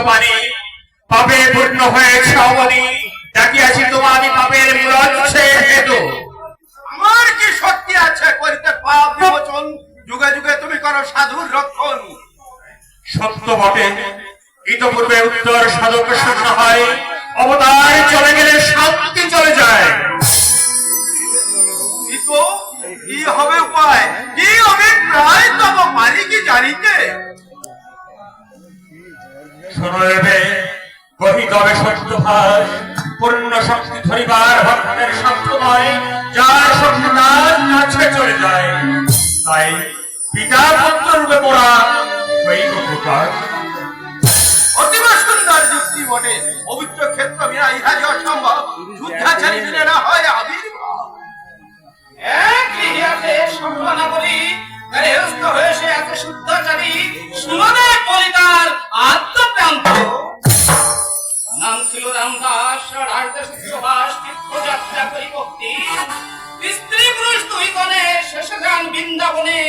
পানি পাপে পূর্ণ হয়েছে অবনী, ডাকিয়াছি তোমার পাপের মূলচ্ছে হেতু। আমার কি শক্তি আছে করিতে পাপ বিমোচন? যুগে যুগে তুমি করো সাধুর রক্ষণ। সত্য বটে, ইতপূর্বে উত্তর সাধক শূন্য হয়, অবতার চলে গেলে শান্তি চলে যায়। কি হবে উপায়, কি অভিপ্রায় তব পারি কি জানিতে? শুনবে কহি তবে সত্য ভাষ, পূর্ণ শক্তি ধরিবার ভক্তের সত্যময়, যার শক্তি তার কাছে চলে যায়। তাই পিতা পুত্র রূপে মোরা এই প্রকাশ। অতীব সুন্দর যুক্তি বটে। পবিত্র ক্ষেত্র বিনা ইহা যে অসম্ভব, যুদ্ধাচারী দিলে না হয় আবির্ভাব। এক ইহাতে সম্ভাবনা বলি গৃহস্থ হয়েছে এত শুদ্ধাচারী, শুনবে কলিতার আত্মপ্রান্ত। নাম ছিল রামদাস, রাজদাস সুভাষ, তীর্থযাত্রা করি ভক্তি। স্ত্রী পুরুষ দুই গণে শেষে যান বৃন্দাবনে,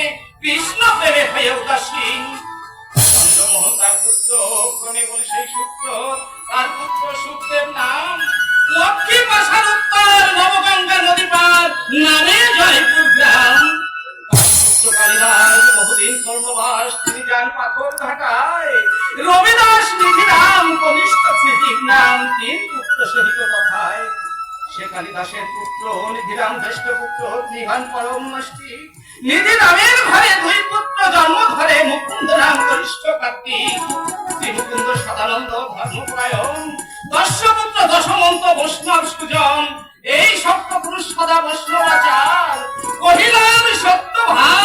কৃষ্ণ প্রেমে হয়ে উদাসীন। চন্দ্রমোহন তার পুত্র, ক্রমে বলি সেই সূত্র, তার পুত্র সুখদেব নাম। লক্ষ্মী পাশার উত্তর নবগঙ্গার নদী পার, নামে জয়পুর গ্রাম। কালিদাস বহুদিন কর্মবাস, তিনি যান পাথর ঘাটায়। রবিদাস নিধিরাম কনিষ্ঠ স্মৃতির নাম, তিন পুত্র সহিত কথায়। সে কালিদাসের পুত্র নিধিরাম জ্যেষ্ঠ পুত্র, নিহান পরম নষ্টি। নিধিরামের ঘরে দুই পুত্র জন্ম ধরে, মুকুন্দ নাম কনিষ্ঠ কার্তিক। মুকুন্দ সদানন্দ ধর্মপরায়ণ, দশপুত্র দশমন্ত বৈষ্ণব সুজন। এই সপ্ত পুরুষ সদা বৈষ্ণবাচার, কহিলাম সত্য ভাব